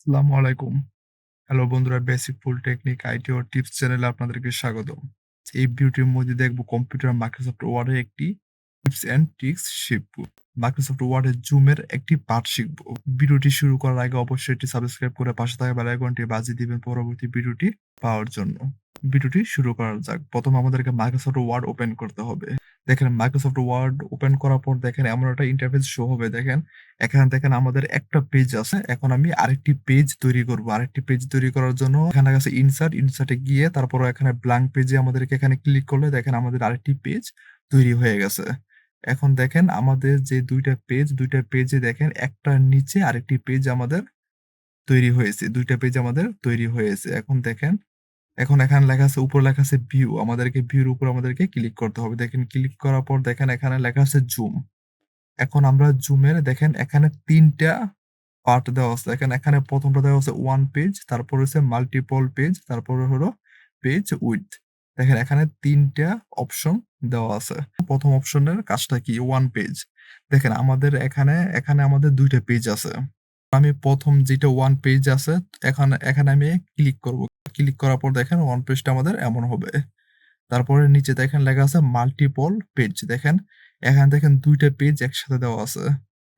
আসসালামু আলাইকুম। হ্যালো বন্ধুরা, বেসিক ফুল টেকনিক আইটি ও টিপস চ্যানেলে আপনাদেরকে স্বাগতম। এই ভিডিওটির মধ্যে দেখব কম্পিউটার মাইক্রোসফট ওয়ার্ডের একটি টিপস অ্যান্ড ট্রিক্স শিখব। মাইক্রোসফট ওয়ার্ডের জুমের একটি পার্ট শিখব। ভিডিওটি শুরু করার আগে অবশ্যই এটি সাবস্ক্রাইব করে পাশে থাকা বেল আইকনটি বাজিয়ে দিবেন পরবর্তী ভিডিওটি পাওয়ার জন্য। ভিডিওটি শুরু করা যাক। প্রথম আমাদেরকে মাইক্রোসফট ওয়ার্ড ওপেন করতে হবে। দেখেন মাইক্রোসফট ওয়ার্ড ওপেন করার পর দেখেন এমন একটা ইন্টারফেস শো হবে। দেখেন এখানে দেখেন আমাদের একটা পেজ আছে। এখন আমি আরেকটি পেজ তৈরি করব। আরেকটি পেজ তৈরি করার জন্য এখানে আছে ইনসার্টে গিয়ে তারপর এখানে ব্ল্যাঙ্ক পেজে আমাদেরকে এখানে ক্লিক করলে দেখেন আমাদের আরেকটি পেজ তৈরি হয়ে গেছে। এখন দেখেন আমাদের যে ২ টা পেজে দেখেন একটার নিচে আরেকটি পেজ আমাদের তৈরি হয়েছে। ২ টা পেজ আমাদের তৈরি হয়েছে। এখন দেখেন, এখন এখানে লেখা আছে, উপরে লেখা আছে ভিউ। আমাদেরকে ভিউর উপর আমাদেরকে ক্লিক করতে হবে। দেখেন ক্লিক করার পর দেখেন এখানে লেখা আছে জুম। এখন আমরা জুমের দেখেন এখানে ৩ টা পার্ট দেওয়া আছে। দেখেন এখানে ১ম টা দেওয়া আছে 1 পেজ, তারপর হচ্ছে মাল্টিপল পেজ, তারপরে হলো পেজ উইডথ। দেখেন এখানে ৩ টা অপশন দেওয়া আছে। ১ম অপশনের কাজটা কি? 1 পেজ। দেখেন আমাদের এখানে আমাদের ২ টা পেজ আছে। আমি ১ম যেটা 1 পেজ আছে, এখানে আমি ক্লিক করব। ক্লিক করার পর দেখেন 1 পেজটা আমাদের এমন হবে। তারপরে নিচে দেখেন লেখা আছে মাল্টিপল পেজ। দেখেন এখানে দেখেন ২ টা পেজ একসাথে দেওয়া আছে।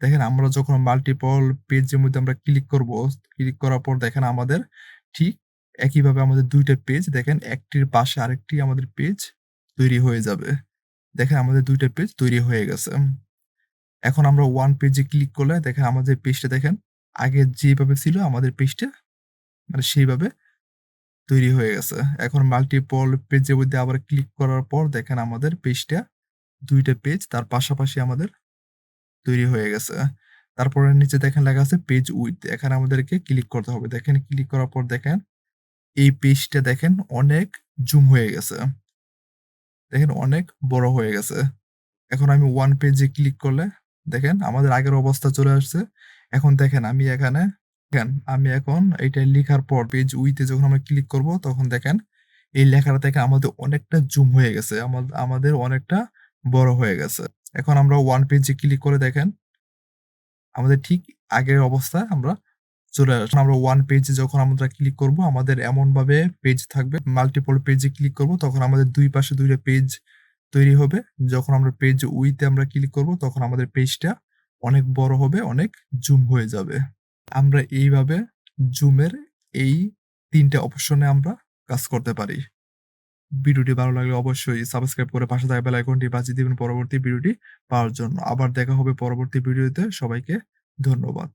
দেখেন আমরা যখন মাল্টিপল পেজের মধ্যে আমরা ক্লিক করব, ক্লিক করার পর দেখেন আমাদের ঠিক একইভাবে আমাদের ২ টা পেজ দেখেন একটির পাশে আরেকটি আমাদের পেজ তৈরি হয়ে যাবে। দেখেন আমাদের ২ টা পেজ তৈরি হয়ে গেছে। এখন আমরা 1 পেজে ক্লিক করলে দেখেন আমাদের পেজটা দেখেন আগে যেভাবে ছিল আমাদের পেজটা মানে সেইভাবে তৈরি হয়ে গেছে। এখন মাল্টিপল পেজের মধ্যে আবার ক্লিক করার পর দেখেন আমাদের পেজটা ২ টা পেজ তার পাশাপাশি আমাদের তৈরি হয়ে গেছে। তারপরে নিচে দেখেন লেখা আছে পেজ উইডথ। এখানে আমাদেরকে ক্লিক করতে হবে। দেখেন ক্লিক করার পর দেখেন এই পেজটা দেখেন অনেক জুম হয়ে গেছে। দেখেন অনেক বড় হয়ে গেছে। এখন আমি 1 পেজে ক্লিক করলে দেখেন আমাদের আগের অবস্থা চলে আসছে। এখন দেখেন আমি এখন এইটা লিখার পর পেজ উইথ এ যখন আমরা ক্লিক করব তখন দেখেন এই লেখাটা থেকে আমাদের অনেকটা জুম হয়ে গেছে। আমাদের অনেকটা বড় হয়ে গেছে। এখন আমরা 1 পেজে ক্লিক করে দেখেন আমাদের ঠিক আগের অবস্থায় আমরা চলে আসলাম। আমরা 1 পেজে যখন আমরা ক্লিক করব আমাদের এমনভাবে পেজ থাকবে। মাল্টিপল পেজে ক্লিক করব তখন আমাদের ২ পাশে ২ টা পেজ তৈরি হবে। যখন আমরা পেজ উইথ এ আমরা ক্লিক করব তখন আমাদের পেজটা অনেক বড় হবে, অনেক জুম হয়ে যাবে। আমরা এইভাবে জুমের এই ৩ টা অপশনে আমরা কাজ করতে পারি। ভিডিওটি ভালো লাগলে অবশ্যই সাবস্ক্রাইব করে পাশে থাকা বেল আইকনটি বাজিয়ে দিবেন পরবর্তী ভিডিওটি পাওয়ার জন্য। আবার দেখা হবে পরবর্তী ভিডিওতে। সবাইকে ধন্যবাদ।